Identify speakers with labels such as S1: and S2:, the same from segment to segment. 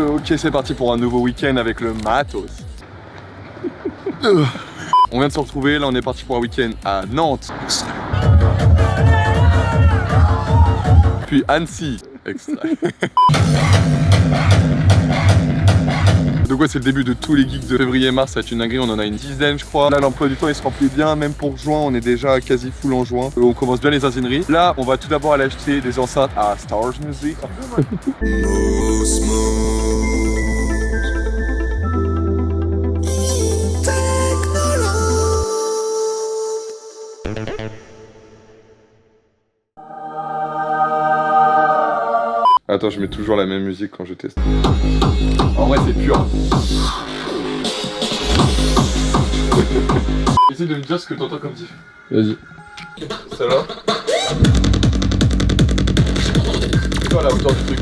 S1: Ok, c'est parti pour un nouveau week-end avec le matos. On vient de se retrouver, là on est parti pour un week-end à Nantes. Puis Annecy. Extrait. Donc ouais, c'est le début de tous les geeks de février-mars, ça va être une dinguerie, on en a une dizaine je crois. Là l'emploi du temps il se remplit bien, même pour juin, on est déjà quasi full en juin. On commence bien les azineries. Là, on va tout d'abord aller acheter des enceintes à Stars Music. Attends, je mets toujours la même musique quand je teste. En vrai, c'est pur. Essaye de me dire ce que t'entends comme diff. Vas-y. Ça va? C'est quoi la hauteur du truc?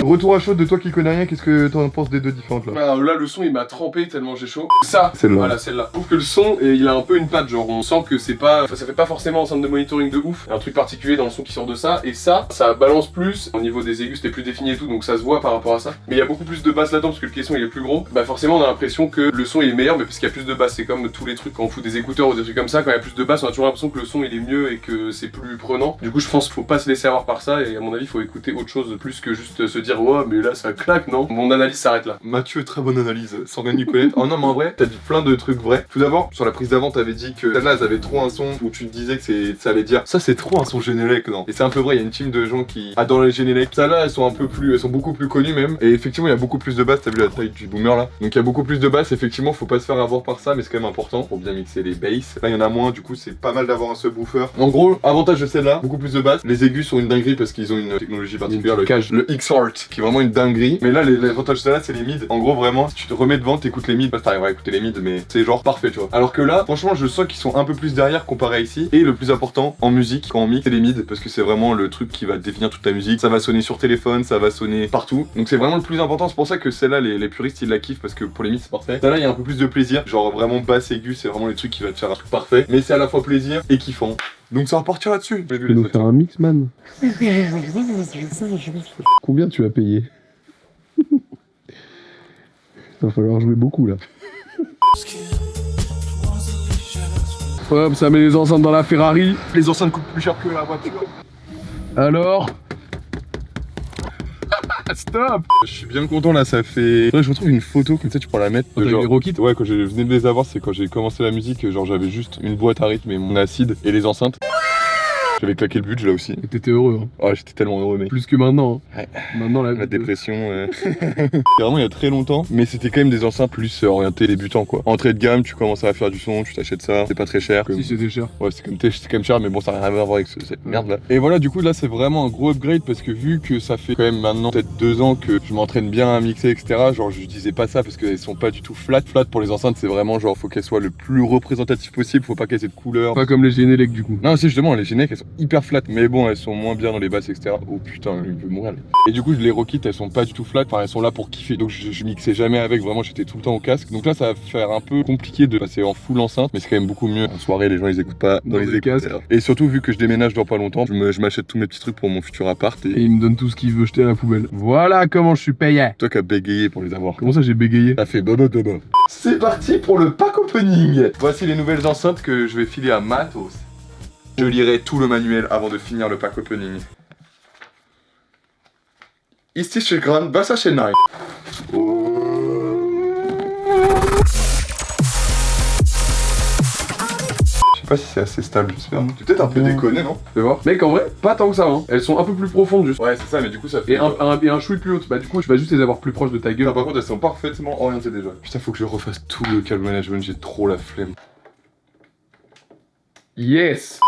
S1: Retour à chaud de toi qui connais rien, qu'est-ce que t'en penses des deux différentes là? Alors là le son il m'a trempé tellement j'ai chaud. Ça, celle-là. Voilà celle-là. Je trouve que le son il a un peu une patte, genre on sent que c'est pas. Enfin, ça fait pas forcément enceinte de monitoring de ouf. Il y a un truc particulier dans le son qui sort de ça. Et ça balance plus. Au niveau des aigus c'était plus défini et tout, donc ça se voit par rapport à ça. Mais il y a beaucoup plus de basse là-dedans parce que le caisson il est plus gros. Bah forcément on a l'impression que le son il est meilleur, mais parce qu'il y a plus de basse. C'est comme tous les trucs quand on fout des écouteurs ou des trucs comme ça, quand il y a plus de basse on a toujours l'impression que le son il est mieux et que c'est plus prenant. Du coup je pense qu'il faut pas se laisser avoir par ça et à mon avis il faut écouter autre chose plus que juste se dire ouais mais là ça claque, non? Mon analyse s'arrête là. Mathieu, très bonne analyse, sans rien y connaître. Oh non, mais en vrai, t'as dit plein de trucs vrais. Tout d'abord, sur la prise d'avant, t'avais dit que celle-là, elles avaient trop un son où tu te disais que ça allait dire ça, c'est trop un son Genelec, non? Et c'est un peu vrai, il y a une team de gens qui adorent les Genelec. Celles-là, elles sont beaucoup plus connues même. Et effectivement, il y a beaucoup plus de basses. T'as vu la taille du boomer là? Donc il y a beaucoup plus de basses. Effectivement, faut pas se faire avoir par ça, mais c'est quand même important pour bien mixer les basses. Là, il y en a moins, du coup, c'est pas mal d'avoir un subwoofer. En gros, avantage de celle-là, beaucoup plus de basses. Les aigus sont une dinguerie parce qu'ils ont une technologie particulière, le X-Art, qui est vraiment une dinguerie. Mais là, l'avantage de celle-là, c'est les mids. En gros, vraiment, si tu te remets devant, t'écoutes les mids, parce que t'arriveras à écouter les mids, mais c'est genre parfait, tu vois. Alors que là, franchement, je sens qu'ils sont un peu plus derrière comparé à ici. Et le plus important en musique, quand on mixe, c'est les mids, parce que c'est vraiment le truc qui va définir toute ta musique. Ça va sonner sur téléphone, ça va sonner partout. Donc c'est vraiment le plus important. C'est pour ça que celle-là, les puristes, ils la kiffent, parce que pour les mids, c'est parfait. Celle-là, il y a un peu plus de plaisir. Genre vraiment basse, aigu, c'est vraiment les trucs qui va te faire un truc parfait. Mais c'est à la fois plaisir et kiffant. Donc ça va repartir là-dessus.
S2: Tu peux nous faire un mix, man? Combien tu as payé? Il va falloir jouer beaucoup là. Hop, ça met les enceintes dans la Ferrari.
S1: Les enceintes coûtent plus cher que la voiture.
S2: Alors
S1: stop! Je suis bien content là, ça fait. Faudrait que je retrouve une photo comme ça, tu pourras la mettre.
S2: Quand t'as eu les Rockit?
S1: Ouais, quand je venais de les avoir, c'est quand j'ai commencé la musique, genre j'avais juste une boîte à rythme et mon acide et les enceintes. J'avais claqué le budget là aussi.
S2: Et t'étais heureux, hein.
S1: Ouais, j'étais tellement heureux, mec.
S2: Plus que maintenant, hein.
S1: Ouais.
S2: Maintenant, la
S1: dépression. C'était vraiment il y a très longtemps, mais c'était quand même des enceintes plus orientées débutants quoi. Entrée de gamme, tu commences à faire du son, tu t'achètes ça, c'est pas très cher.
S2: Si, c'était cher.
S1: Ouais, c'est quand même cher, mais bon, ça n'a rien à voir avec cette merde là. Et voilà, du coup, là, c'est vraiment un gros upgrade parce que vu que ça fait quand même maintenant peut-être 2 ans que je m'entraîne bien à mixer, etc., genre je disais pas ça parce qu'elles sont pas du tout flat. Flat pour les enceintes, c'est vraiment genre faut qu'elles soient le plus représentatif possible, faut pas qu'elles aient de couleur.
S2: Pas comme les Genelec du coup.
S1: Non, c'est justement, les Genelec, elles sont hyper flat, mais bon, elles sont moins bien dans les basses, etc. Oh putain, il veut mourir. Et du coup, les Rockit, elles sont pas du tout flat, enfin, elles sont là pour kiffer. Donc je mixais jamais avec, vraiment, j'étais tout le temps au casque. Donc là, ça va faire un peu compliqué de passer en full enceinte, mais c'est quand même beaucoup mieux. En soirée, les gens, ils écoutent pas dans les écouteurs. Et surtout, vu que je déménage dans pas longtemps, je m'achète tous mes petits trucs pour mon futur appart. Et
S2: il me donne tout ce qu'il veut jeter à la poubelle. Voilà comment je suis payé.
S1: Toi qui as bégayé pour les avoir.
S2: Comment ça, j'ai bégayé?
S1: T'as fait bobo. C'est parti pour le pack opening. Voici les nouvelles enceintes que je vais filer à Matos. Je lirai tout le manuel avant de finir le pack opening. Ici chez Grand, Bassa chez Nine. Je sais pas si c'est assez stable, j'espère. Tu peut-être un peu déconné, non?
S2: Fais voir. Mec, en vrai, pas tant que ça, hein. Elles sont un peu plus profondes, juste.
S1: Ouais, c'est ça, mais du coup, ça fait.
S2: Et un chouille plus haute. Bah, du coup, je vais juste les avoir plus proches de ta gueule.
S1: Non, par contre, elles sont parfaitement orientées déjà. Putain, faut que je refasse tout le câble management, j'ai trop la flemme.
S2: Yes.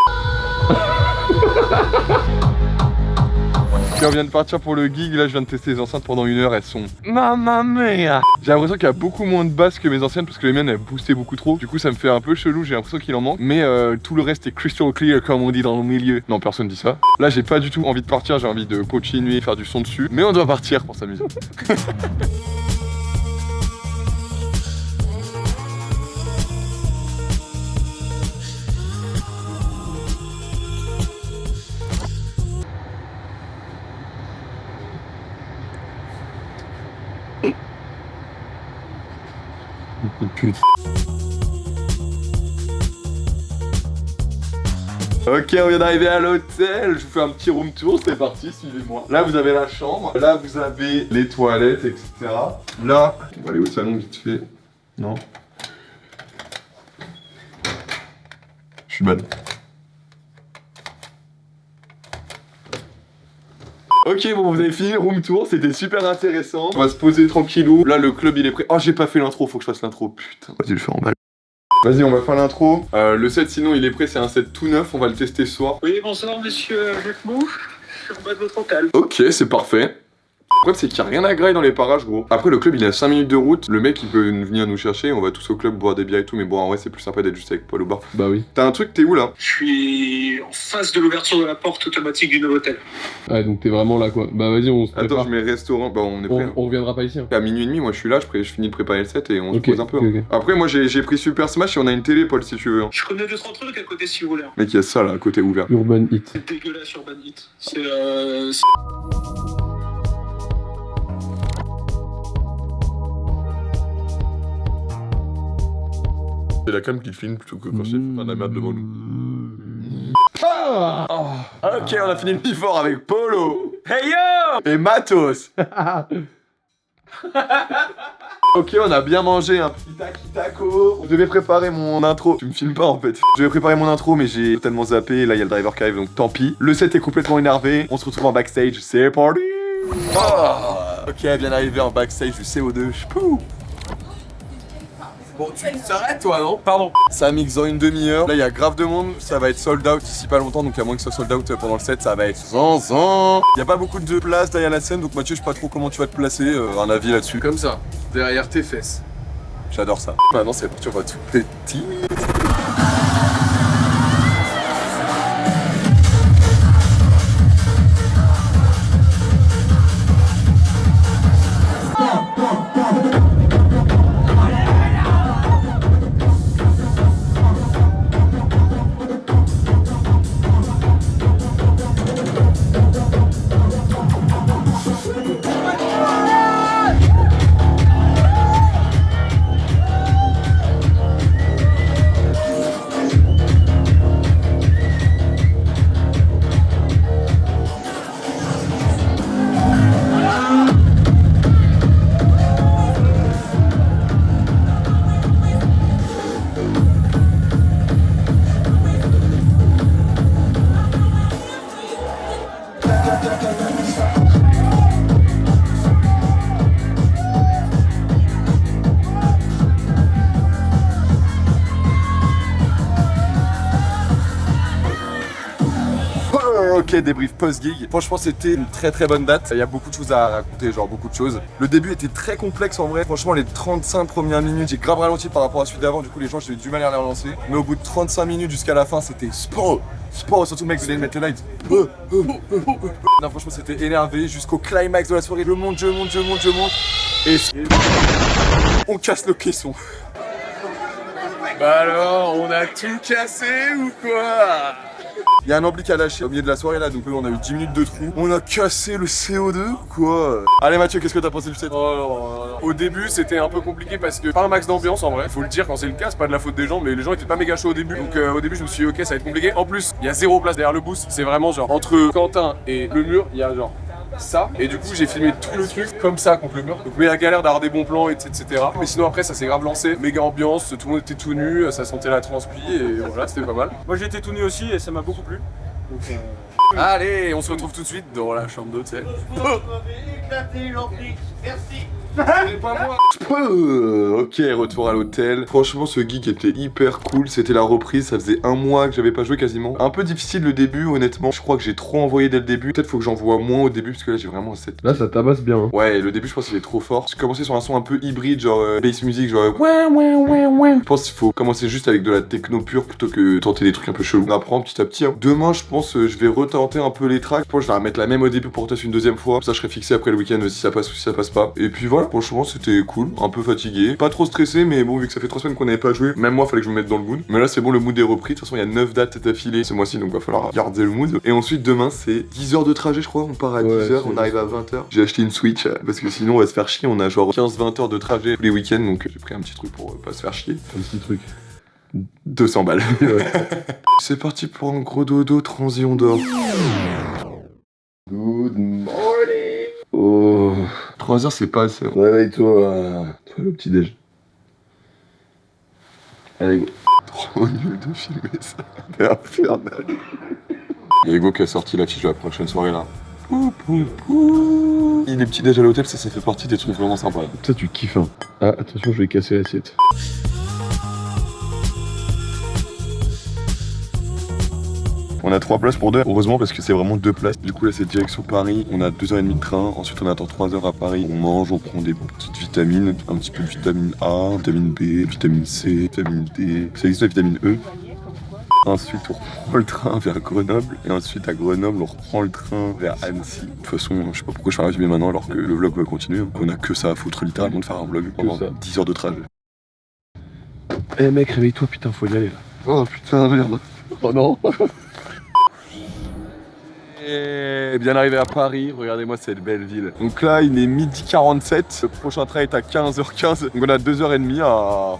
S1: On vient de partir pour le gig, là je viens de tester les enceintes pendant 1 heure, elles sont mamma mia. J'ai l'impression qu'il y a beaucoup moins de basses que mes anciennes parce que les miennes elles boostaient beaucoup trop. Du coup ça me fait un peu chelou, j'ai l'impression qu'il en manque. Mais tout le reste est crystal clear comme on dit dans le milieu. Non, personne dit ça. Là j'ai pas du tout envie de partir, j'ai envie de continuer, faire du son dessus. Mais on doit partir pour s'amuser.
S2: Il pue.
S1: Ok, on vient d'arriver à l'hôtel, je vous fais un petit room tour, c'est parti, suivez-moi. Là, vous avez la chambre, là, vous avez les toilettes, etc. Là, on va aller au salon vite fait. Non. Je suis bad. Ok, bon, vous avez fini le room tour, c'était super intéressant. On va se poser tranquillou. Là, le club, il est prêt. Oh, j'ai pas fait l'intro, faut que je fasse l'intro. Putain, vas-y, le faire en balle. Vas-y, on va faire l'intro. Le set, sinon, il est prêt, c'est un set tout neuf, on va le tester ce soir.
S3: Oui, bonsoir, monsieur Jacques Mou. Je suis en bas de votre hôtel.
S1: Ok, c'est parfait. Le problème, c'est qu'il n'y a rien à grailler dans les parages, gros. Après, le club, il est à 5 minutes de route. Le mec, il peut venir nous chercher. On va tous au club boire des bières et tout. Mais bon, en vrai, c'est plus sympa d'être juste avec Paul au bar.
S2: Bah oui.
S1: T'as un truc, t'es où là?
S3: Je suis en face de l'ouverture de la porte automatique du nouveau hôtel.
S2: Ouais, donc t'es vraiment là, quoi. Bah vas-y, on se prépare.
S1: Attends, je mets restaurant. Bah, on est prêt.
S2: On reviendra pas ici. Hein.
S1: À minuit et demi, moi, je suis là. Je finis de préparer le set et on se pose un peu.
S2: Ok.
S1: Après, moi, j'ai pris Super Smash et on a une télé, Paul, si tu veux.
S3: Je connais 2-3 trucs à côté si vous voulez.
S1: Mec, il y a ça là, à côté ouvert.
S2: Urban Hit.
S3: C'est dégueulasse Urban Hit. C'est
S1: C'est la cam qui filme plutôt que quand c'est pas de la merde devant nous. Ok, on a fini le before avec Polo. Hey yo! Et Matos. Ok, on a bien mangé un petit taco. Je devais préparer mon intro. Tu me filmes pas en fait. Je devais préparer mon intro, mais j'ai totalement zappé. Là, il y a le driver qui arrive, donc tant pis. Le set est complètement énervé. On se retrouve en backstage. C'est parti. Ok, elle vient d'arriver en backstage du CO2. Pouh. Bon, tu t'arrêtes toi, non? Pardon. Ça mixe dans une demi-heure. Là, il y a grave de monde. Ça va être sold out d'ici pas longtemps. Donc, à moins que ce soit sold out pendant le set, ça va être zanzan. Il y a pas beaucoup de place derrière la scène. Donc, Mathieu, je sais pas trop comment tu vas te placer. Un avis là-dessus.
S2: Comme ça, derrière tes fesses.
S1: J'adore ça. Maintenant, c'est parti, on va tout petit. Ok, débrief post-gig. Franchement, c'était une très bonne date. Il y a beaucoup de choses à raconter, genre beaucoup de choses. Le début était très complexe en vrai. Franchement, les 35 premières minutes, j'ai grave ralenti par rapport à celui d'avant. Du coup, les gens, j'ai eu du mal à les relancer. Mais au bout de 35 minutes jusqu'à la fin, c'était sport. Surtout le mec, vous allez mettre le light. Non, franchement, c'était énervé jusqu'au climax de la soirée. Je monte. Et on casse le caisson.
S2: Bah alors, on a tout cassé ou quoi?
S1: Il y a un ampli qui a lâché au milieu de la soirée là, donc on a eu 10 minutes de trou. On a cassé le CO2, quoi. Allez Mathieu, qu'est-ce que t'as pensé du set?
S2: Au début, c'était un peu compliqué parce que pas un max d'ambiance en vrai. Faut le dire quand c'est le cas, c'est pas de la faute des gens, mais les gens étaient pas méga chauds au début. Donc au début, je me suis dit ok, ça va être compliqué. En plus, il y a 0 place derrière le boost. C'est vraiment genre entre Quentin et le mur, il y a genre ça, et du coup j'ai filmé tout le truc comme ça contre le mur, donc mais la galère d'avoir des bons plans, etc. Mais sinon après ça s'est grave lancé, méga ambiance, tout le monde était tout nu, ça sentait la transpi et voilà, c'était pas mal.
S3: Moi j'ai été tout nu aussi et ça m'a beaucoup plu. Donc,
S2: Allez, on se retrouve tout de suite dans la chambre d'hôtel.
S1: Ok, retour à l'hôtel. Franchement, ce geek était hyper cool. C'était la reprise. Ça faisait un mois que j'avais pas joué quasiment. Un peu difficile le début, honnêtement. Je crois que j'ai trop envoyé dès le début. Peut-être faut que j'envoie moins au début parce que là j'ai vraiment un set.
S2: Là ça tabasse bien. Hein.
S1: Ouais, le début, je pense qu'il est trop fort. J'ai commencé sur un son un peu hybride, genre bass music, genre ouais. Je pense qu'il faut commencer juste avec de la techno pure plutôt que tenter des trucs un peu chelous. On apprend petit à petit. Hein. Demain, je pense, je vais retenter un peu les tracks. Je pense que je vais remettre la même au début pour tester une deuxième fois. Comme ça, je serai fixé après le week-end si ça passe ou si ça passe pas. Et puis voilà.
S4: voilà, franchement c'était cool, un peu fatigué, pas trop stressé, mais bon vu que ça fait 3 semaines qu'on n'avait pas joué, même moi fallait que je me mette dans le mood. Mais là c'est bon, le mood est repris, de toute façon il y a 9 dates d'affilée ce mois-ci, donc va falloir garder le mood. Et ensuite demain c'est 10 heures de trajet je crois, on part à 10h, on arrive à 20h. J'ai acheté une Switch, parce que sinon on va se faire chier, on a genre 15-20 heures de trajet tous les week-ends, donc j'ai pris un petit truc pour pas se faire chier.
S1: Un petit truc.
S4: 200 balles. C'est parti pour un gros dodo, transi on dort.
S1: Good morning.
S4: Oh, 3 heures c'est pas assez.
S1: Réveille-toi. Toi le petit déj. Allez go.
S4: Trop nul de filmer ça. C'est infernal. Il y a Hugo qui a sorti l'affiche de la prochaine soirée là. Les petits déj à l'hôtel, ça fait partie des trucs vraiment sympas.
S1: Ça tu kiffes hein. Ah attention je vais casser l'assiette.
S4: On a 3 places pour 2, heureusement parce que c'est vraiment 2 places. Du coup là c'est direction Paris, on a 2h30 de train, ensuite on attend 3 heures à Paris, on mange, on prend des petites vitamines, un petit peu de vitamine A, vitamine B, vitamine C, vitamine D, ça existe la vitamine E. Ensuite on reprend le train vers Grenoble, et ensuite à Grenoble on reprend le train vers Annecy. De toute façon je sais pas pourquoi je fais un résumé maintenant alors que le vlog va continuer, on a que ça à foutre littéralement de faire un vlog pendant 10 heures de trajet.
S1: Eh mec réveille-toi putain faut y aller là.
S4: Oh putain merde.
S1: Oh non.
S4: Et bien arrivé à Paris, regardez-moi cette belle ville. Donc là il est 12h47, le prochain train est à 15h15, donc on a 2h30 à...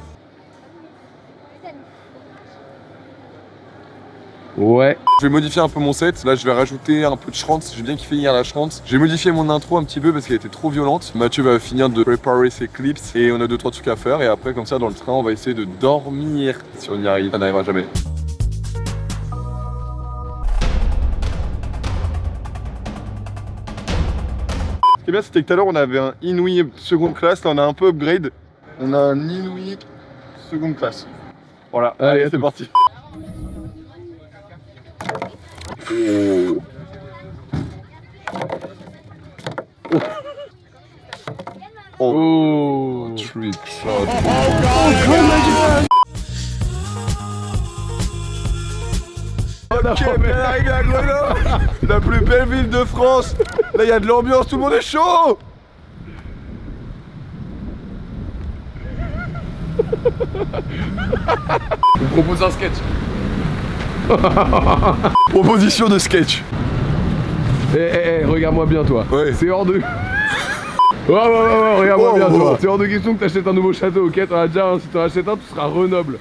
S1: Ouais.
S4: Je vais modifier un peu mon set, là je vais rajouter un peu de Schranz, j'ai bien kiffé hier la Schranz. J'ai modifié mon intro un petit peu parce qu'elle était trop violente. Mathieu va finir de préparer ses clips et on a 2-3 trucs à faire et après comme ça dans le train on va essayer de dormir. Si on y arrive, ça n'arrivera jamais. Ce qui est bien c'était que tout à l'heure on avait un Inouï seconde classe, là on a un peu upgrade. On a un Inouï seconde classe. Voilà, allez c'est parti.
S1: Oh.
S4: Trick shot. Ok, bien arrivé à Grenoble, la plus belle ville de France. Là, il y a de l'ambiance, tout le monde est chaud.
S1: Je vous propose un sketch.
S4: Proposition de sketch.
S1: Eh, regarde-moi bien toi.
S4: Ouais.
S1: C'est hors de... Ouais, regarde-moi bien toi.
S4: Oh.
S1: C'est hors de question que t'achètes un nouveau château, ok? T'en as déjà un, si t'en achètes un, tu seras Renoble.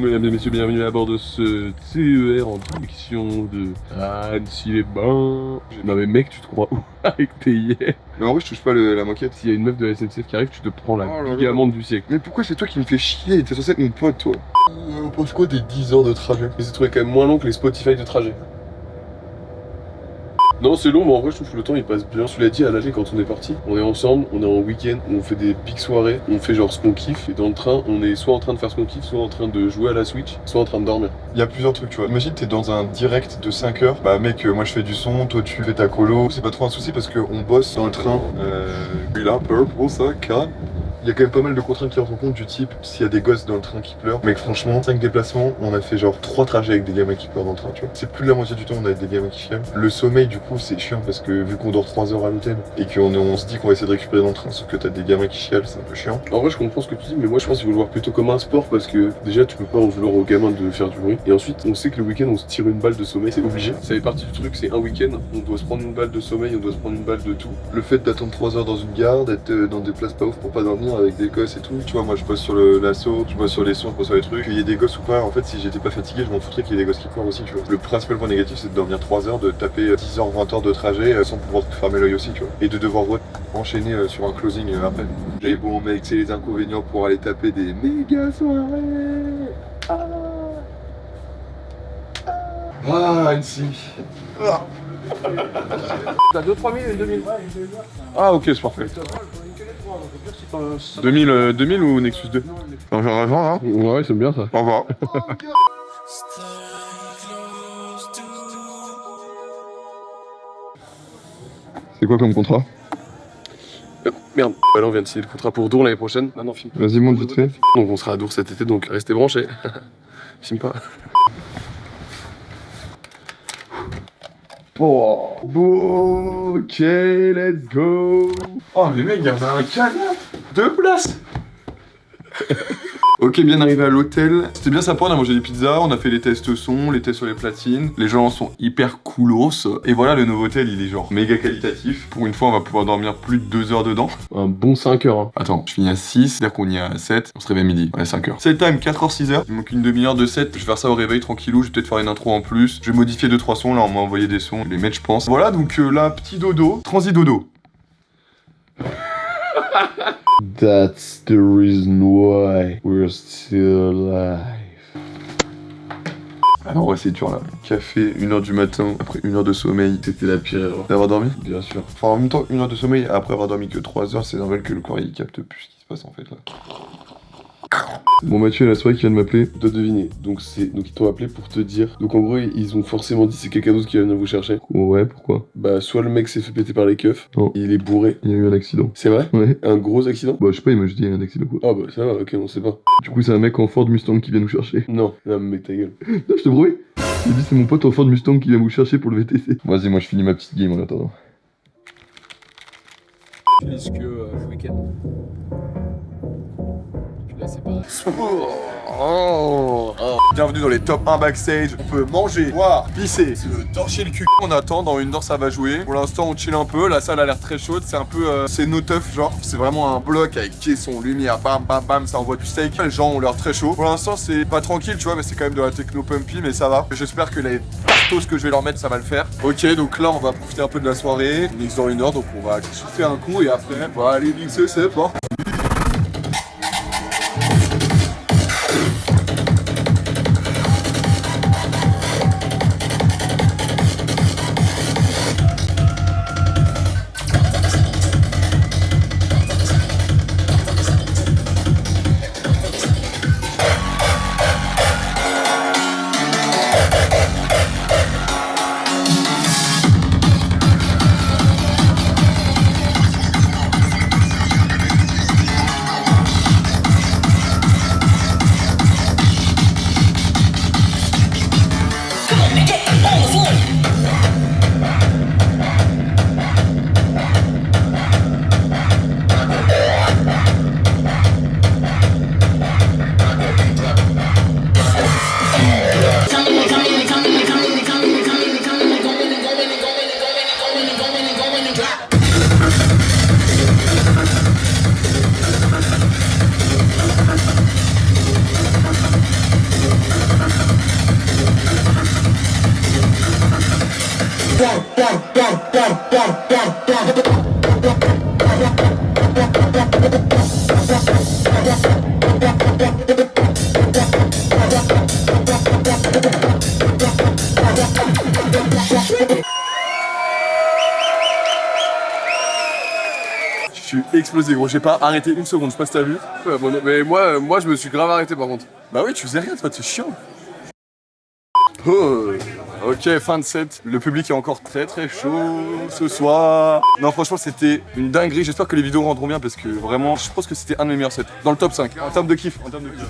S1: Mesdames et messieurs, bienvenue à bord de ce TER en direction de Annecy-les-Bains. Non mais mec, tu te crois où avec tes yeux?
S4: Mais en vrai, je touche pas la moquette.
S1: S'il y a une meuf de la SNCF qui arrive, tu te prends la
S4: Oh là là.
S1: gigamante du siècle.
S4: Mais pourquoi c'est toi qui me fais chier? T'es censé être mon pote, toi. On pense quoi des 10 heures de trajet?
S1: Mais c'est trouvé quand même moins long que les Spotify de trajet. Non, c'est long, mais en vrai, je trouve que le temps il passe bien. Cela dit, à l'AG, quand on est parti, on est ensemble, on est en week-end, on fait des big soirées, on fait genre ce qu'on kiffe. Et dans le train, on est soit en train de faire ce qu'on kiffe, soit en train de jouer à la Switch, soit en train de dormir.
S4: Il y a plusieurs trucs, tu vois. Imagine, t'es dans un direct de 5 heures. Bah, mec, moi je fais du son, toi tu fais ta colo. C'est pas trop un souci parce qu'on bosse dans le train. Puis là, purple, ça, calme. Il y a quand même pas mal de contraintes qui rentrent en compte du type s'il y a des gosses dans le train qui pleurent. Mec franchement, 5 déplacements, on a fait genre 3 trajets avec des gamins qui pleurent dans le train, tu vois. C'est plus de la moitié du temps on a des gamins qui chialent. Le sommeil du coup c'est chiant parce que vu qu'on dort 3 heures à l'hôtel et qu'on se dit qu'on va essayer de récupérer dans le train sauf que t'as des gamins qui chialent, c'est un peu chiant.
S1: En vrai, je comprends ce que tu dis, mais moi je pense qu'il faut le voir plutôt comme un sport parce que déjà tu peux pas en vouloir aux gamins de faire du bruit. Et ensuite, on sait que le week-end on se tire une balle de sommeil, c'est obligé. Ça fait partie du truc, c'est un week-end, on doit se prendre une balle de sommeil, on doit se prendre une balle de tout.
S4: Le fait d'attendre 3 heures dans une gare, d'être dans des places pas ouf pour pas dormir avec des gosses et tout. Tu vois, moi je bosse sur l'assaut, je bosse sur les sons, je bosse sur les trucs. Qu'il y ait des gosses ou pas, en fait, si j'étais pas fatigué, je m'en foutrais qu'il y ait des gosses qui pleurent aussi, tu vois. Le principal point négatif, c'est de dormir 3 heures, de taper 10 heures, 20 heures de trajet sans pouvoir fermer l'œil aussi, tu vois. Et de devoir enchaîner sur un closing après. Et bon, mec, c'est les inconvénients pour aller taper des méga soirées. Ah, Annecy.
S1: T'as 2-3 000 et 2000.
S4: Ah, ok, c'est parfait. 2000 ou Nexus 2? On va revoir, hein.
S1: Ouais, c'est bien ça.
S4: Au revoir. C'est quoi comme contrat?
S1: Merde, bah là on vient de signer le contrat pour Dour l'année prochaine. Non, film.
S4: Vas-y, monte vite fait.
S1: Donc on sera à Dour cet été, donc restez branchés. Filme pas. Oh, bon, ok, let's go.
S4: Oh mais mec, il y en a un canard. 2 places.
S1: Ok, bien arrivé à l'hôtel. C'était bien sympa, on a mangé des pizzas, on a fait les tests son, les tests sur les platines. Les gens sont hyper coolos. Et voilà, le nouveau hôtel, il est genre méga qualitatif. Pour une fois, on va pouvoir dormir plus de 2 heures dedans. Un bon 5 heures. Hein. Attends, je finis à 6, c'est-à-dire qu'on y est à 7. On se réveille à midi. Ouais, 5 heures. Set time, 4h, 6h. Il manque une demi-heure de 7. Je vais faire ça au réveil tranquillou. Je vais peut-être faire une intro en plus. Je vais modifier 2-3 sons. Là, on m'a envoyé des sons. Je vais les mettre, je pense. Voilà, donc là, petit dodo. Transi dodo. That's the reason why we're still alive. Alors ouais, c'est dur là. Café, 1h du matin, après 1 heure de sommeil, c'était la pire erreur. D'avoir dormi? Bien sûr. Enfin, en même temps, 1 heure de sommeil, après avoir dormi que 3 heures, c'est normal que le corps il capte plus ce qui se passe en fait là. Bon, Mathieu, la soirée qui vient de m'appeler, dois deviner. Donc ils t'ont appelé pour te dire. Donc en gros, ils ont forcément dit c'est quelqu'un d'autre qui va venir vous chercher. Ouais, pourquoi? Bah, soit le mec s'est fait péter par les keufs, non. Il est bourré. Il y a eu un accident. C'est vrai? Ouais. Un gros accident? Bah, je sais pas, il m'a juste dit un accident quoi. Ah bah, ça va, ok, on sait pas. Du coup, c'est un mec en Ford Mustang qui vient nous chercher. Non, non, mais ta gueule. Non, je te promets. Il dit c'est mon pote en Ford Mustang qui vient vous chercher pour le VTC. Vas-y, moi je finis ma petite game en attendant.
S2: Puisque le week-end. Là, c'est pas.
S4: Bienvenue dans les top 1 backstage. On peut manger, boire, pisser, se torcher le cul. On attend, dans 1 heure ça va jouer. Pour l'instant on chill un peu, la salle a l'air très chaude. C'est un peu, c'est no teuf genre. C'est vraiment un bloc avec caisson, lumière, bam bam bam, ça envoie du steak. Les gens ont l'air très chaud. Pour l'instant c'est pas tranquille tu vois, mais c'est quand même de la techno pumpy, mais ça va. J'espère que les pastos que je vais leur mettre ça va le faire. Ok, donc là on va profiter un peu de la soirée. On mixe dans 1 heure, donc on va souffler un coup et après on va aller mixer, c'est fort.
S1: Je suis explosé gros, j'ai pas arrêté 1 seconde, je sais pas si t'as vu.
S2: Ouais, bon, mais moi je me suis grave arrêté par contre.
S1: Bah oui, tu faisais rien toi, c'est chiant. Oh. Ok, fin de set. Le public est encore très très chaud ce soir. Non, franchement, c'était une dinguerie. J'espère que les vidéos rendront bien parce que vraiment, je pense que c'était un de mes meilleurs sets. Dans le top 5, en termes de kiff.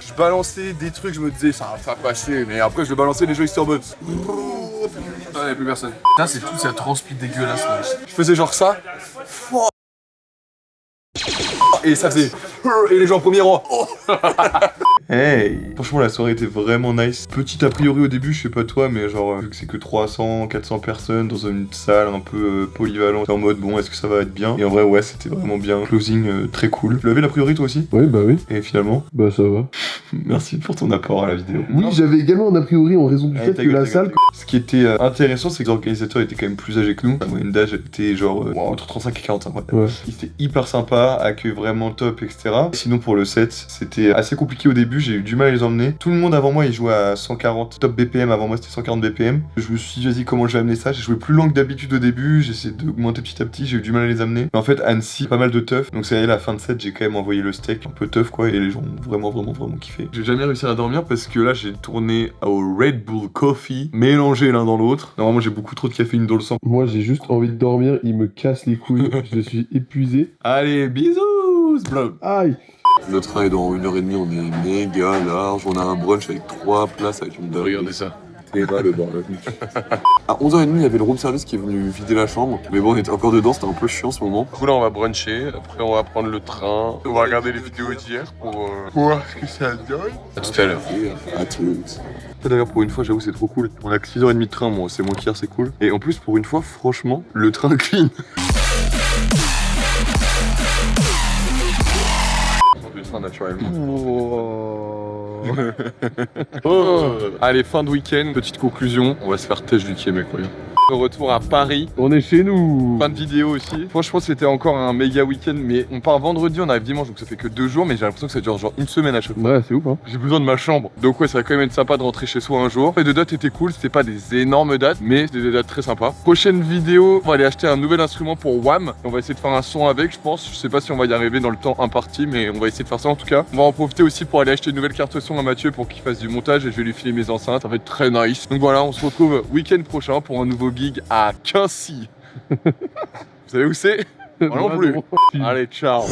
S1: Je balançais des trucs, je me disais ça va passer, mais après je le balançais, les gens ils se turbotent.
S2: Ah, y'a plus personne. Putain, c'est tout, ça transpire dégueulasse là.
S1: Je faisais genre ça. Et ça faisait. Et les gens au premier rang. Hey! Franchement, la soirée était vraiment nice. Petit a priori au début, je sais pas toi, mais genre, vu que c'est que 300, 400 personnes dans une salle un peu polyvalente, en mode bon, est-ce que ça va être bien? Et en vrai, ouais, c'était vraiment bien. Closing très cool. Tu l'avais l'a priori toi aussi? Oui, bah oui. Et finalement? Bah ça va. Merci pour ton apport à la vidéo. Oui, j'avais également un a priori en raison du fait que la salle. Ce qui était intéressant, c'est que les organisateurs étaient quand même plus âgés que nous. La moyenne d'âge était genre entre 35 et 45. Ouais. Ils étaient hyper sympas, accueil vraiment top, etc. Sinon, pour le set, c'était assez compliqué au début. J'ai eu du mal à les emmener. Tout le monde avant moi, il jouait à 140 top BPM. Avant moi, c'était 140 BPM. Je me suis dit, vas-y, comment je vais amener ça? J'ai joué plus lent que d'habitude au début. J'ai essayé d'augmenter petit à petit. J'ai eu du mal à les amener. Mais en fait, Annecy, pas mal de teuf. Donc, c'est à la fin de set, j'ai quand même envoyé le steak un peu teuf, quoi. Et les gens ont vraiment kiffé. J'ai jamais réussi à dormir parce que là, j'ai tourné au Red Bull Coffee, mélangé l'un dans l'autre. Normalement, j'ai beaucoup trop de caféine dans le sang. Moi, j'ai juste envie de dormir. Il me casse les couilles. Je suis épuisé. Allez, bisous, bro. Aïe.
S4: Le train est dans 1h30, on est méga large. On a un brunch avec 3 places avec une dingue.
S2: Regardez ça.
S4: T'es pas le bordel. À 11h30, il y avait le room service qui est venu vider la chambre. Mais bon, on était encore dedans, c'était un peu chiant ce moment.
S2: Du coup là on va bruncher, après on va prendre le train. On va regarder les vidéos d'hier pour voir ce que ça donne. À tout à l'heure.
S4: À tous. D'ailleurs, pour une fois, j'avoue, c'est trop cool. On a que 6h30 de train, bon, c'est moins qu'hier, c'est cool. Et en plus, pour une fois, franchement, le train clean. Le train naturellement.
S2: Allez, fin de week-end, petite conclusion. On va se faire têche du Québec, regarde. Retour à Paris.
S1: On est chez nous.
S2: Fin de vidéo aussi. Franchement, c'était encore un méga week-end, mais on part vendredi, on arrive dimanche, donc ça fait que 2 jours, mais j'ai l'impression que ça dure genre une semaine à chaque fois.
S1: Ouais, c'est ouf, hein.
S2: J'ai besoin de ma chambre. Donc ouais, ça va quand même être sympa de rentrer chez soi un jour. Les 2 dates étaient cool, c'était pas des énormes dates, mais c'était des dates très sympas. Prochaine vidéo, on va aller acheter un nouvel instrument pour WAM. On va essayer de faire un son avec, je pense. Je sais pas si on va y arriver dans le temps imparti, mais on va essayer de faire ça en tout cas. On va en profiter aussi pour aller acheter une nouvelle carte son à Mathieu pour qu'il fasse du montage et je vais lui filer mes enceintes. Ça va être très nice. Donc voilà, on se retrouve week-end prochain pour un nouveau gig à Quincy. Vous savez où c'est? Moi non plus. Allez, ciao.